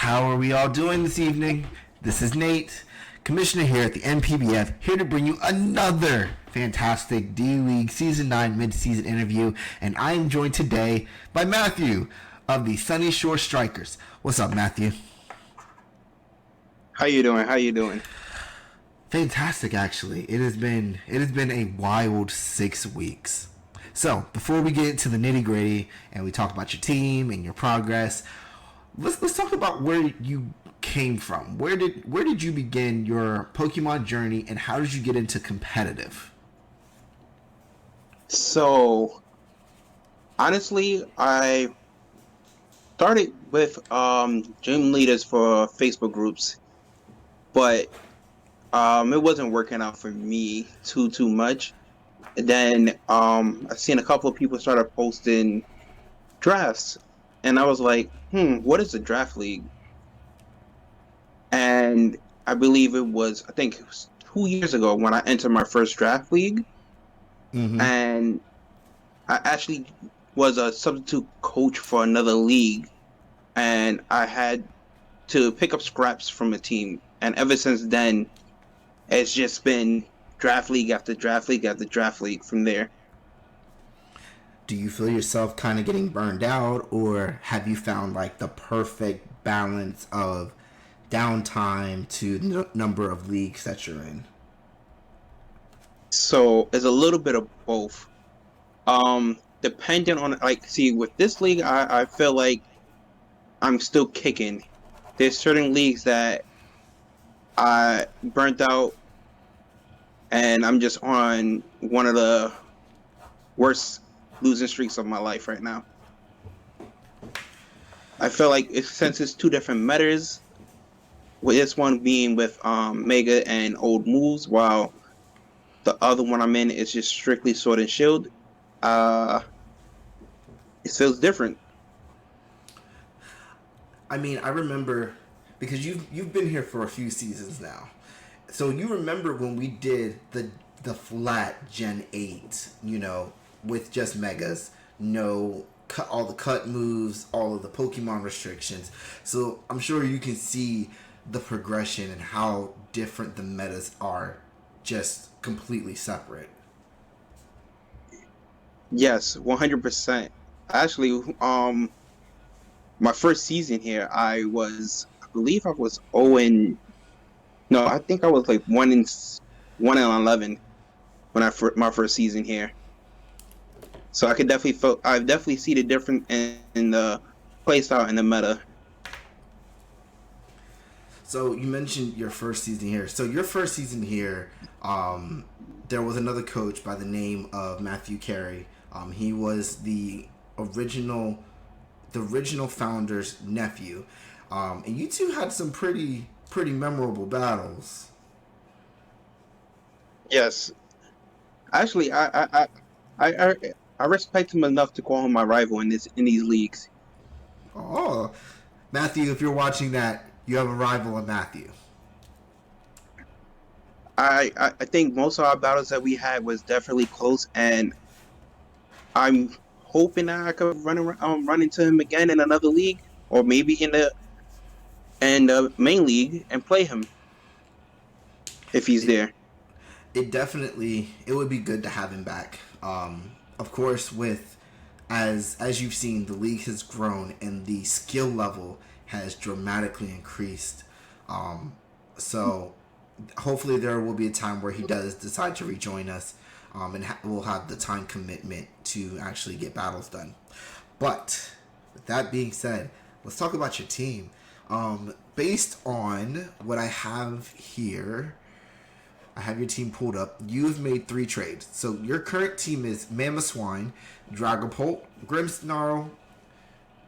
How are we all doing this evening? This is Nate, Commissioner here at the NPBF, here to bring you another fantastic D-League Season 9 Midseason interview, and I am joined today by Matthew of the Sunyshore Strikers. What's up, Matthew? How you doing? Fantastic, actually. It has been a wild 6 weeks. So, before we get into the nitty-gritty and we talk about your team and your progress, let's talk about where you came from. Where did you begin your Pokemon journey, and how did you get into competitive? So, honestly, I started with gym leaders for Facebook groups, but it wasn't working out for me too much. And then I seen a couple of people started posting drafts, and I was like, what is a draft league? And I believe I think it was 2 years ago when I entered my first draft league, Mm-hmm. and I actually was a substitute coach for another league, and I had to pick up scraps from the team. And ever since then, it's just been draft league after draft league after draft league from there. Do you feel yourself kind of getting burned out, or have you found like the perfect balance of downtime to the number of leagues that you're in? So it's a little bit of both. Depending on, like, see, with this league, I feel like I'm still kicking. There's certain leagues that I burnt out, and I'm just on one of the worst losing streaks of my life right now. I feel like since it's two different metas, with this one being with Mega and old moves, while the other one I'm in is just strictly Sword and Shield, uh, it feels different. I mean, I remember because you've been here for a few seasons now, so you remember when we did the flat Gen 8, with just megas, no cut, all the cut moves, all of the Pokemon restrictions. So I'm sure you can see the progression and how different the metas are, just completely separate. Yes, 100%. Actually, my first season here, I believe I was 0 and no, I think I was like 1-11 when my first season here. So I definitely see the difference in the playstyle and the meta. So you mentioned your first season here. So your first season here, there was another coach by the name of Matthew Carey. He was original, the original founder's nephew, and you two had some pretty memorable battles. Yes, actually, I, I I respect him enough to call him my rival in these leagues. Oh, Matthew, if you're watching that, you have a rival in Matthew. I think most of our battles that we had was definitely close, and I'm hoping that I could run into him again in another league, or maybe in the main league and play him if he's It there. it would be good to have him back. Of course, with as you've seen, the league has grown and the skill level has dramatically increased. So hopefully there will be a time where he does decide to rejoin us, and we'll have the time commitment to actually get battles done. But with that being said, let's talk about your team. Based on what I have here, I have your team pulled up. You've made 3 trades. So your current team is Mamoswine, Dragapult, Grimmsnarl,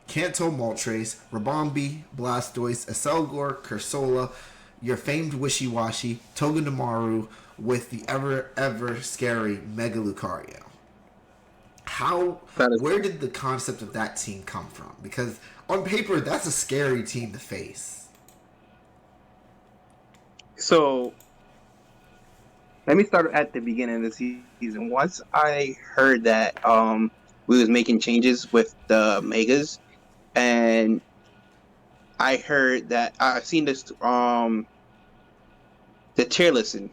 Kanto Moltres, Rabombi, Blastoise, Acelgor, Cursola, your famed Wishy-Washy, Togedemaru, with the ever scary Mega Lucario. That is Where did the concept of that team come from? Because on paper, that's a scary team to face. so. Let me start at the beginning of the season. Once I heard that we was making changes with the megas, and I heard that I've seen this the tier listing.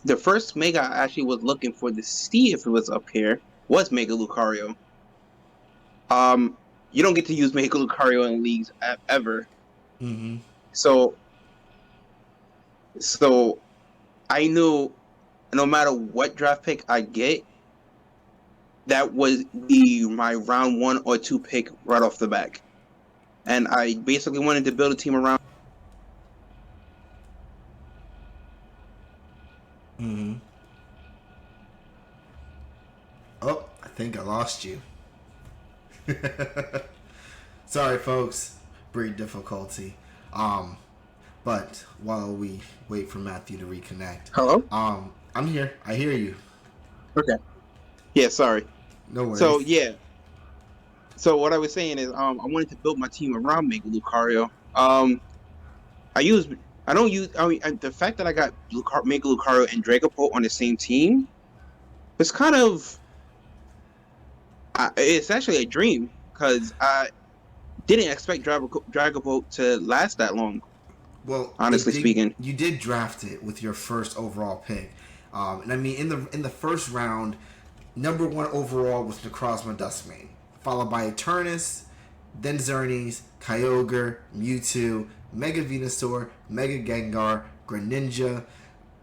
The first Mega I actually was looking for to see if it was up here was Mega Lucario. You don't get to use Mega Lucario in leagues ever. Mm-hmm. So so I knew no matter what draft pick I get, that was my round 1 or 2 pick right off the back. And I basically wanted to build a team around. Mm-hmm. Oh, I think I lost you. Sorry, folks. Breed difficulty. Um, but while we wait for Matthew to reconnect, Hello? I'm here. I hear you. Okay. Yeah, sorry. No So worries. yeah. So what I was saying is I wanted to build my team around Mega Lucario. I use I don't use I mean the fact that I got Mega Lucario and Dragapult on the same team, it's kind of it's actually a dream because I didn't expect Dragapult to last that long, Well, it honestly did. speaking. You did draft it with your first overall pick, and I mean in the first round, number one overall was Necrozma Dustmane, followed by Eternus, then Xerneas, Kyogre, Mewtwo, Mega Venusaur, Mega Gengar, Greninja,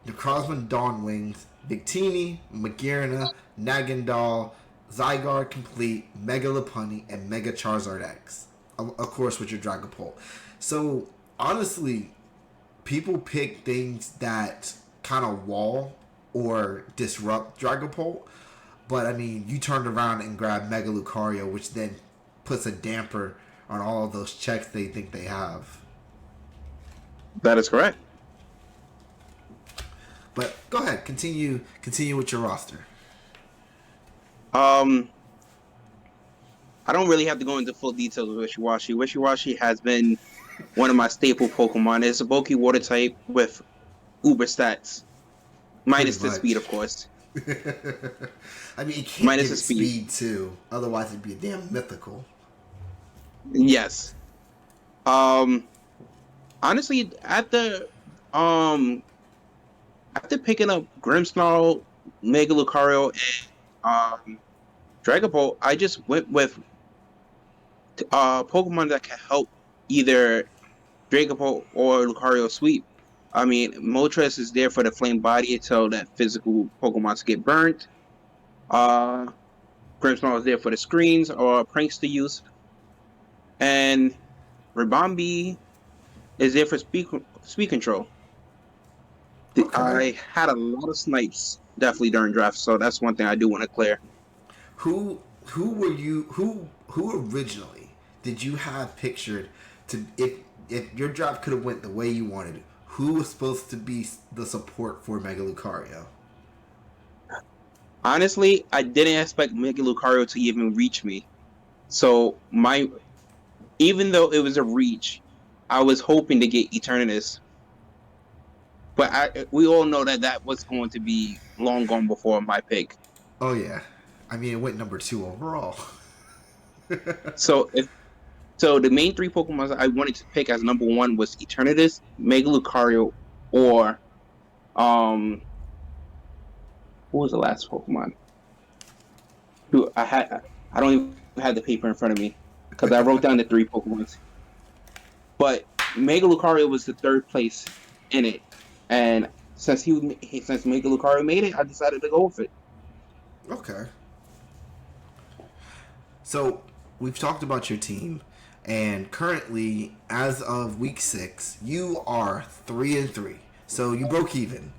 Necrozma Dawnwings, Victini, Magearna, Nagandal, Zygarde Complete, Mega Lopunny, and Mega Charizard X. Of course, with your Dragapult. So, honestly, people pick things that kind of wall or disrupt Dragapult. But, I mean, you turned around and grabbed Mega Lucario, which then puts a damper on all of those checks they think they have. That is correct. But go ahead, continue with your roster. Um, I don't really have to go into full details of Wishiwashi. Wishiwashi has been one of my staple Pokemon. It's a bulky water type with uber stats, Pretty minus the speed, much. of course. I mean, you can't Minus give the it speed. speed too, otherwise it'd be a damn mythical. Yes. Um, honestly, um after picking up Grimmsnarl, Mega Lucario, and Dragapult, I just went with Pokemon that can help either Dragapult or Lucario sweep. I mean, Moltres is there for the flame body until that physical Pokemon get burnt. Uh, Grimmsnarl is there for the screens or pranks to use, and Ribombee is there for speed control. Okay. I had a lot of snipes definitely during draft, so that's one thing I do want to clear. Who were you who originally did you have pictured to if your draft could have went the way you wanted it, who was supposed to be the support for Mega Lucario? Honestly, I didn't expect Mega Lucario to even reach me. So even though it was a reach, I was hoping to get Eternatus. But we all know that that was going to be long gone before my pick. Oh yeah. I mean it went number 2 overall. So the main three Pokemon I wanted to pick as number one was Eternatus, Mega Lucario, or um what was the last Pokemon? Dude, I don't even have the paper in front of me because I wrote down the three Pokemons. But Mega Lucario was the third place in it, and since Mega Lucario made it, I decided to go with it. Okay. So we've talked about your team, and currently, as of week 6, you are 3-3. So you broke even.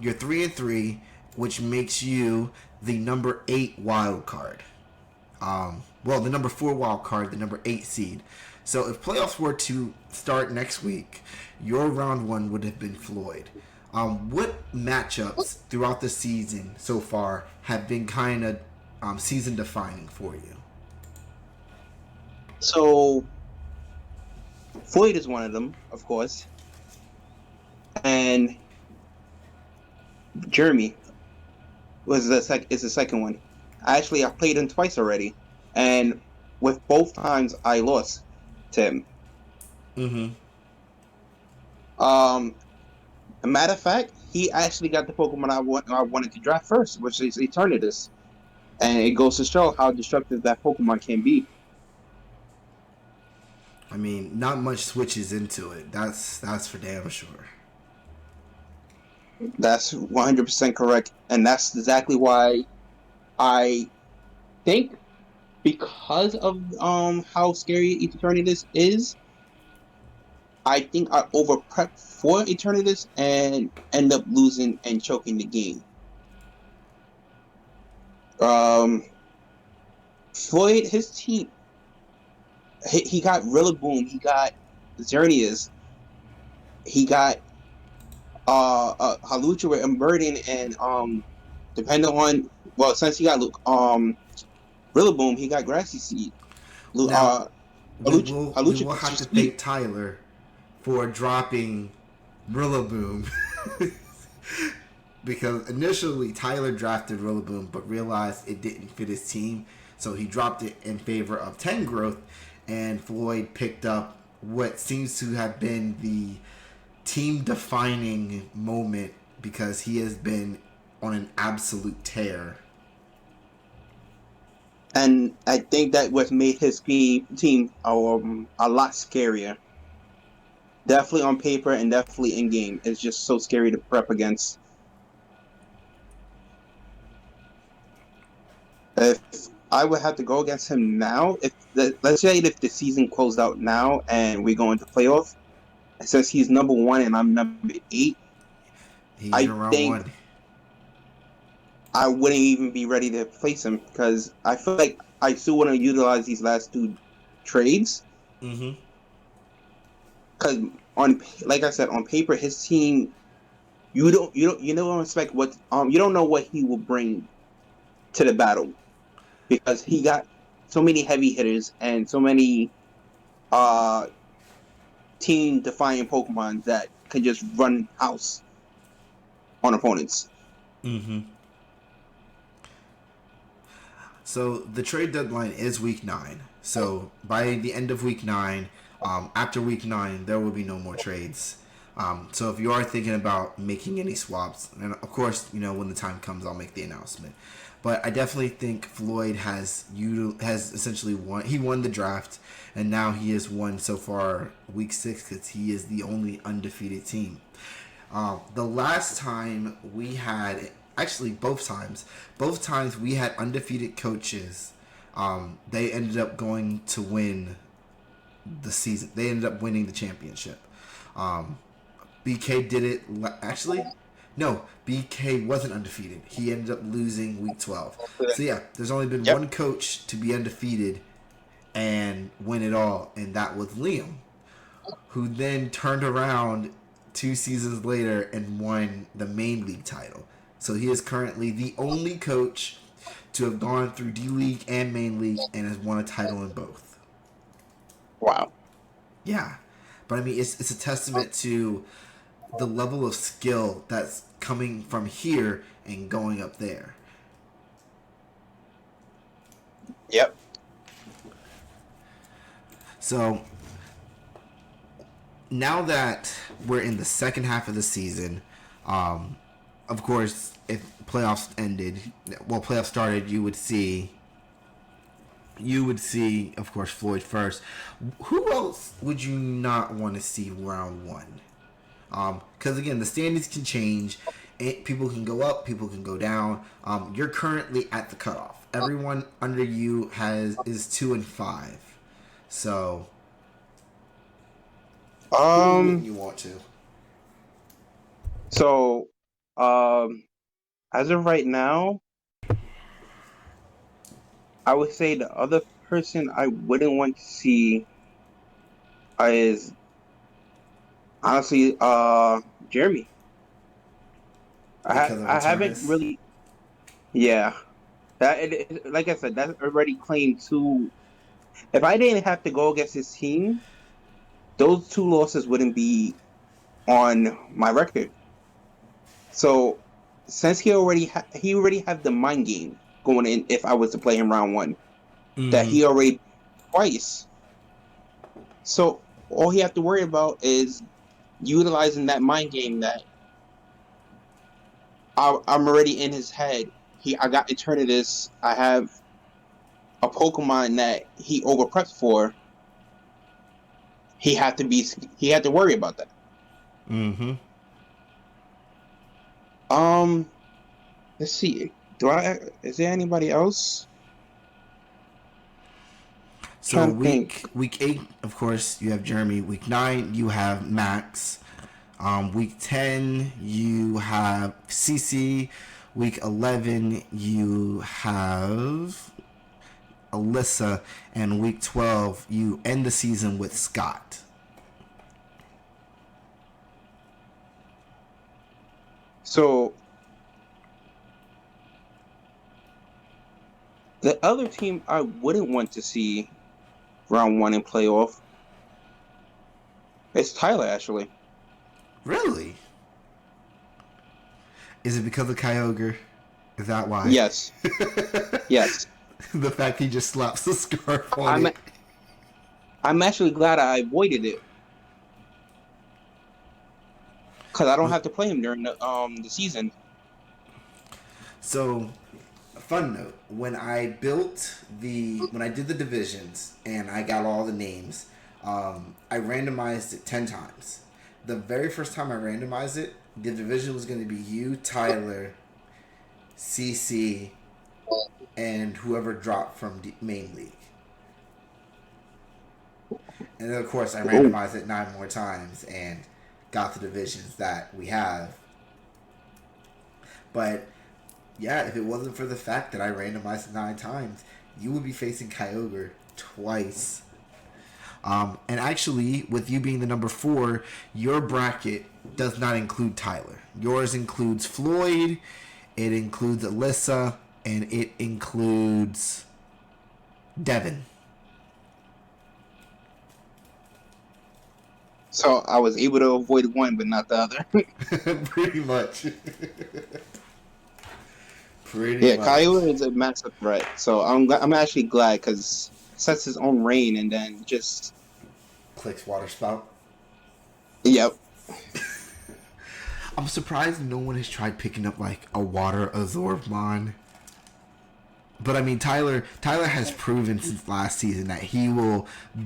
You're 3-3, which makes you the number 8 wild card. Well, the number 4 wild card, the number 8 seed. So if playoffs were to start next week, your round 1 would have been Floyd. What matchups throughout the season so far have been kind of season defining for you? So Floyd is one of them, of course, and Jeremy is the second one. I played him twice already, and with both times I lost. to him. Mm-hmm. A matter of fact, he actually got the Pokemon I wanted to draft first, which is Eternatus. And it goes to show how destructive that Pokemon can be. I mean, not much switches into it. That's for damn sure. That's 100% correct. And that's exactly why I think, because of how scary Eternatus is, I think I over prepped for Eternatus and end up losing and choking the game. Um, Floyd, his team, he got Rillaboom, he got Xerneas, he got Halucha and Burden, and depending on, well, since he got Rillaboom, he got Grassy Seed. Now we Halucha will gets have your to speed. thank Tyler for dropping Rillaboom. Because initially Tyler drafted Rillaboom but realized it didn't fit his team, so he dropped it in favor of Tengrowth, and Floyd picked up what seems to have been the team defining moment because he has been on an absolute tear. And I think that what made his team a lot scarier. Definitely on paper and definitely in game. It's just so scary to prep against. If I would have to go against him now, let's say if the season closed out now and we go into playoff, since he's number one and I'm number eight, He's I your round think one. I wouldn't even be ready to place him because I feel like I still want to utilize these last two trades. Mm-hmm. Because like I said, on paper, his team, you don't expect what you don't know what he will bring to the battle, because he got so many heavy hitters and so many uh team defying Pokemon that can just run house on opponents. Mm-hmm. So the trade deadline is week 9. So by the end of week 9, after week 9, there will be no more trades. So if you are thinking about making any swaps, and of course, when the time comes, I'll make the announcement. But I definitely think Floyd has essentially won. He won the draft, and now he has won so far week 6 because he is the only undefeated team. The last time we had, actually both times we had undefeated coaches. They ended up going to win the season. They ended up winning the championship. Um, BK did it. Actually, no, BK wasn't undefeated. He ended up losing week 12. So yeah, there's only been Yep. one coach to be undefeated and win it all, and that was Liam, who then turned around 2 seasons later and won the main league title. So he is currently the only coach to have gone through D League and main league and has won a title in both. Wow. Yeah, but I mean, it's a testament to the level of skill that's coming from here and going up there. Yep. So now that we're in the second half of the season, of course, if playoffs started, you would see, of course, Floyd first. Who else would you not want to see round one? Because again, the standings can change. People can go up, people can go down. You're currently at the cutoff. Everyone under you is 2-5. So who wouldn't Um. you want to? So, um, as of right now, I would say the other person I wouldn't want to see is honestly Jeremy. Because of I haven't Eternus. really. Yeah. Like I said, that's already claimed two. If I didn't have to go against his team, those two losses wouldn't be on my record. So since he already have the mind game going in, if I was to play him round one, that Mm-hmm. he already twice. So all he have to worry about is utilizing that mind game that I'm already in his head. I got Eternatus. I have a Pokemon that he over preps for. He had to be. He had to worry about that. Mm-hmm. Um, let's see. Is there anybody else? So Trying to think. week 8, of course, you have Jeremy. Week 9, you have Max. Week 10, you have CC. Week 11, you have Alyssa. And week 12, you end the season with Scott. So the other team I wouldn't want to see round one in playoff is Tyler. Actually, Really? Is it because of Kyogre? Is that why? yes, yes. The fact he just slaps the scarf on I'm it. I'm actually glad I avoided it because I don't have to play him during the season. So, fun note: when I did the divisions and I got all the names, I randomized it 10 times. The very first time I randomized it, the division was going to be you, Tyler, CC, and whoever dropped from the main league. And then, of course, I Oh, randomized it 9 more times and got the divisions that we have. But yeah, if it wasn't for the fact that I randomized it 9 times, you would be facing Kyogre twice. And actually, with you being the number 4, your bracket does not include Tyler. Yours includes Floyd, it includes Alyssa, and it includes Devin. so I was able to avoid one, but not the other. Pretty much. Pretty Yeah, much. Kyler is a massive threat. So I'm actually glad because sets his own reign and then just Clicks water spout. yep. I'm surprised no one has tried picking up like a water Azormon. But I mean, Tyler has proven since last season that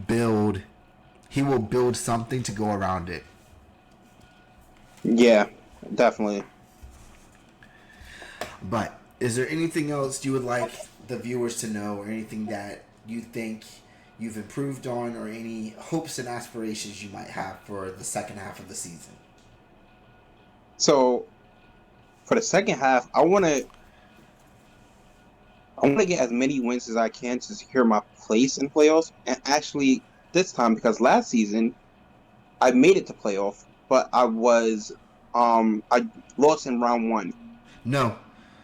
build he will build something to go around it. Yeah, definitely. But is there anything else you would like the viewers to know, or anything that you think you've improved on, or any hopes and aspirations you might have for the second half of the season? So for the second half, I want to get as many wins as I can to secure my place in playoffs. And actually, this time because last season I made it to playoff, but I lost in round one. No,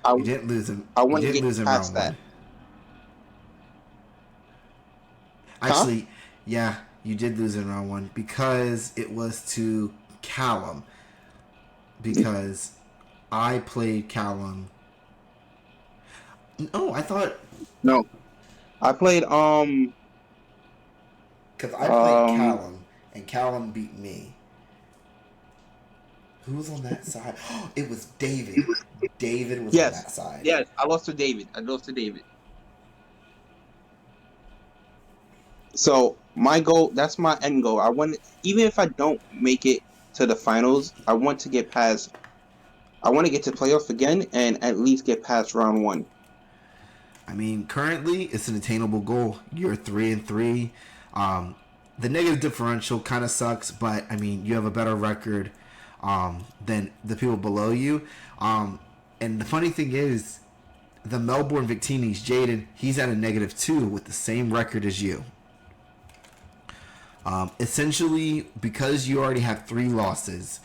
I you didn't lose him. I You want to didn't get lose in past round that, one. huh? Actually, yeah, you did lose in round one because it was to Callum. Because I played Callum. No, I thought No, I played because I played um Callum and Callum beat me. Who was on that side? It was David. David was on yes, that side. yes, I lost to David. I lost to David. So my goal, that's my end goal. Even if I don't make it to the finals, I want to get to playoffs again and at least get past round one. I mean, currently it's an attainable goal. You're 3-3. The negative differential kind of sucks, but I mean, you have a better record than the people below you. And the funny thing is, the Melbourne Victinis, Jaden, he's at a -2 with the same record as you. Essentially, because you already have 3 losses,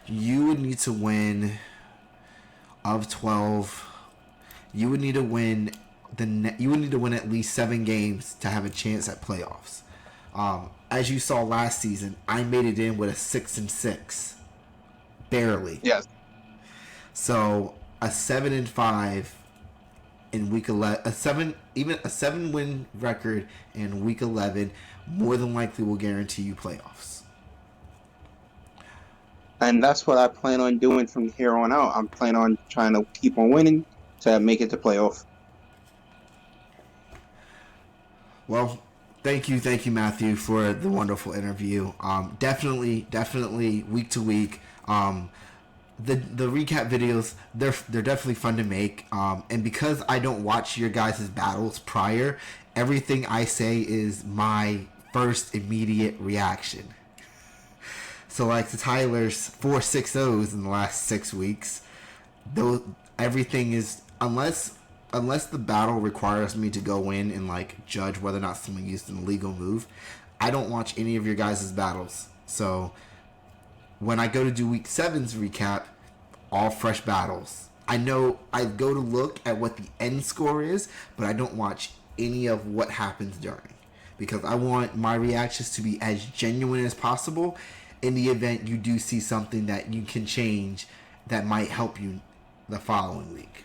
you would need to win of 12. You would need to win you would need to win at least 7 games to have a chance at playoffs. As you saw last season, I made it in with a 6-6, barely. Yes. So a 7-5 in week 11, even a 7-win record in week 11, more than likely will guarantee you playoffs. And that's what I plan on doing from here on out. I'm planning on trying to keep on winning to make it to playoff. Well, thank you, Matthew, for the wonderful interview. Definitely, week to week. The recap videos, they're definitely fun to make. And because I don't watch your guys' battles prior, everything I say is my first immediate reaction. So like to Tyler's 4-6-0s in the last 6 weeks, though everything is unless the battle requires me to go in and like judge whether or not someone used an illegal move, I don't watch any of your guys' battles. So when I go to do week 7's recap, all fresh battles. I know I go to look at what the end score is, but I don't watch any of what happens during, because I want my reactions to be as genuine as possible in the event you do see something that you can change that might help you the following week.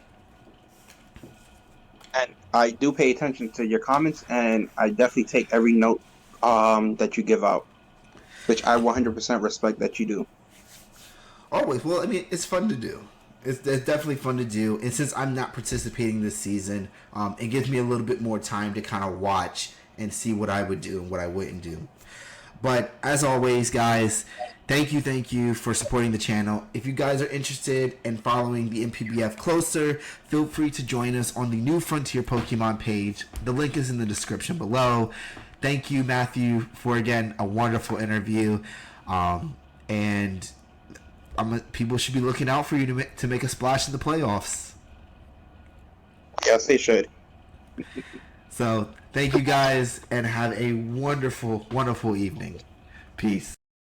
And I do pay attention to your comments, and I definitely take every note that you give out, which I 100% respect that you do. Always. Well, I mean, it's fun to do. It's definitely fun to do. And since I'm not participating this season, it gives me a little bit more time to kind of watch and see what I would do and what I wouldn't do. But as always, guys, thank you for supporting the channel. If you guys are interested in following the NPBF closer, feel free to join us on the New Frontier Pokemon page. The link is in the description below. Thank you, Matthew, for, again, a wonderful interview. And people should be looking out for you to make a splash in the playoffs. Yes, they should. So, thank you guys, and have a wonderful, wonderful evening. Peace.